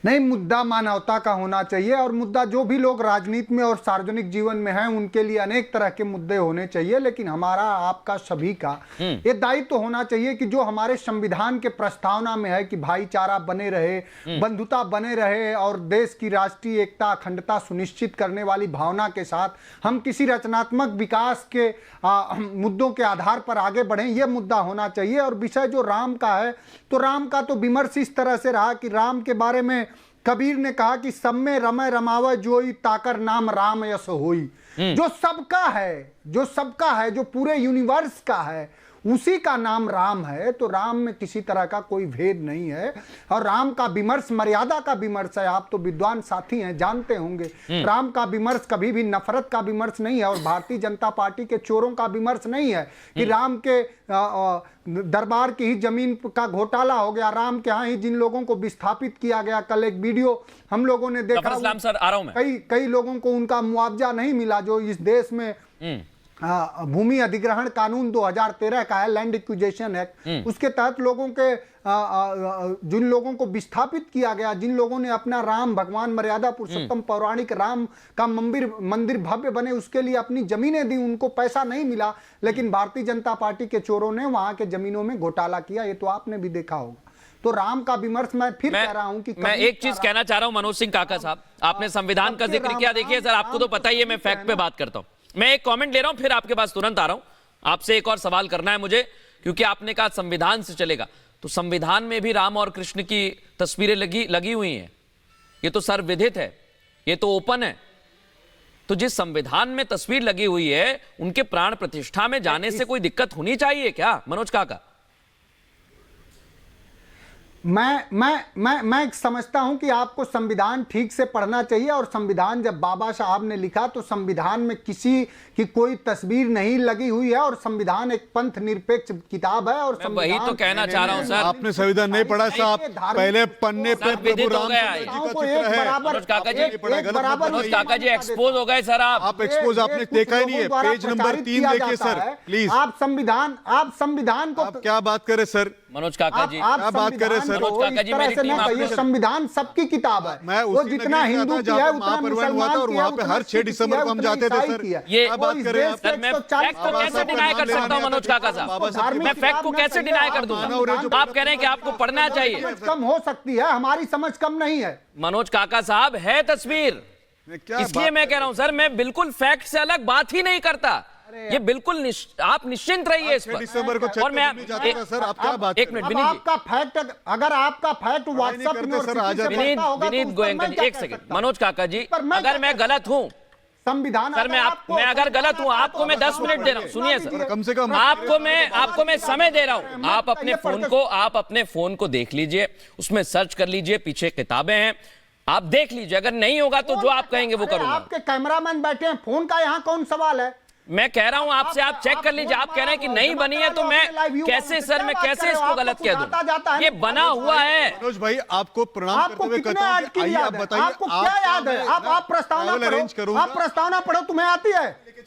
नहीं, मुद्दा मानवता का होना चाहिए और मुद्दा जो भी लोग राजनीति में और सार्वजनिक जीवन में हैं उनके लिए अनेक तरह के मुद्दे होने चाहिए, लेकिन हमारा आपका सभी का ये दायित्व तो होना चाहिए कि जो हमारे संविधान के प्रस्तावना में है कि भाईचारा बने रहे, बंधुता बने रहे और देश की राष्ट्रीय एकता अखंडता सुनिश्चित करने वाली भावना के साथ हम किसी रचनात्मक विकास के मुद्दों के आधार पर आगे बढ़ें, यह मुद्दा होना चाहिए। और विषय जो राम का है, तो राम का तो विमर्श इस तरह से रहा कि राम के बारे में कबीर ने कहा कि सब में रमय रमावय जोई ताकर नाम राम यस होई। जो सबका है, जो सबका है, जो पूरे यूनिवर्स का है, उसी का नाम राम है। तो राम में किसी तरह का कोई भेद नहीं है और राम का विमर्श मर्यादा का विमर्श है। आप तो विद्वान साथी हैं, जानते होंगे राम का विमर्श कभी भी नफरत का विमर्श नहीं है और भारतीय जनता पार्टी के चोरों का विमर्श नहीं है कि राम के दरबार की ही जमीन का घोटाला हो गया, राम के यहाँ ही जिन लोगों को विस्थापित किया गया। कल एक वीडियो हम लोगों ने देखा, कई लोगों को उनका मुआवजा नहीं मिला जो इस देश में भूमि अधिग्रहण कानून 2013 का है, लैंड एक्विजिशन एक्ट, उसके तहत लोगों के जिन लोगों को विस्थापित किया गया, जिन लोगों ने अपना राम भगवान मर्यादा पुरुषोत्तम पौराणिक राम का मंदिर भव्य बने उसके लिए अपनी जमीनें दी, उनको पैसा नहीं मिला। लेकिन भारतीय जनता पार्टी के चोरों ने वहां के जमीनों में घोटाला किया, ये तो आपने भी देखा होगा। तो राम का विमर्श मैं फिर कह रहा हूं कि मैं एक चीज कहना चाह रहा हूं मनोज सिंह काका साहब, आपने संविधान का जिक्र किया। देखिए सर, आपको तो पता ही है मैं फैक्ट पे बात करता हूं। मैं एक कमेंट ले रहा हूं, फिर आपके पास तुरंत आ रहा हूं। आपसे एक और सवाल करना है मुझे, क्योंकि आपने कहा संविधान से चलेगा, तो संविधान में भी राम और कृष्ण की तस्वीरें लगी हुई हैं। ये तो सर्वविदित है, ये तो ओपन है। तो जिस संविधान में तस्वीर लगी हुई है, उनके प्राण प्रतिष्ठा में जाने से कोई दिक्कत होनी चाहिए क्या मनोज काका? मैं समझता हूं कि आपको संविधान ठीक से पढ़ना चाहिए और संविधान जब बाबा साहब ने लिखा तो संविधान में किसी की कोई तस्वीर नहीं लगी हुई है और संविधान एक पंथ निरपेक्ष किताब है। और मैं वही तो कहना चाह रहा हूं सर, आपने संविधान नहीं पढ़ा साहब, पहले पन्ने पे प्रभु राम काका जी एक्सपोज हो गए सर। आप एक्सपोज आपने देखा ही नहीं है, पेज नंबर 3 देखिए सर प्लीज। आप संविधान को क्या बात करें सर मनोज काका जी, क्या बात करें सर? ये संविधान सबकी किताब है, वो जितना हिंदू की है उतना मुसलमान और वहाँ पे हर 6 दिसंबर को हम जाते थे सर। ये बात करें आप सर, मैं फैक्ट को कैसे डिनाई कर सकता हूँ मनोज काका साहब? मैं फैक्ट को कैसे डिनाई कर दूंगा? आप कह रहे हैं कि आपको पढ़ना चाहिए। कम हो सकती है, हमारी समझ कम नहीं है मनोज काका साहब, है तस्वीर, इसलिए मैं कह रहा हूं सर, मैं बिल्कुल फैक्ट से अलग बात ही नहीं करता। ये बिल्कुल आप निश्चिंत रहिए इस पर। दिसंबर को और मैं सर आप क्या बात एक मिनट विनीत जी, आपका फैक्ट, अगर आपका फैक्ट व्हाट्सएप में विनीत गोयंका जी एक सेकंड। मनोज काका जी, अगर मैं गलत हूं संविधान सर, मैं अगर गलत हूं, आपको मैं 10 मिनट दे रहा हूं। सुनिए सर, कम से कम आपको मैं समय दे रहा हूं। आप अपने फोन को देख लीजिए, उसमें सर्च कर लीजिए, पीछे किताबें हैं, आप देख लीजिए। अगर नहीं होगा तो जो आप कहेंगे वो करूंगा। आपके कैमरामैन बैठे हैं, फोन का यहाँ कौन सवाल है? मैं कह रहा हूं आपसे, आप चेक कर लीजिए। आप कह रहे हैं कि नहीं बनी है, तो मैं कैसे सर, मैं कैसे इसको गलत कह दूं? ये बना हुआ है। मनोज भाई आपको प्रणाम करते हुए कहता हूं कि आइए आप बताइए, आपको क्या याद है? आप प्रस्तावना पढ़ो, तुम्हें आती है?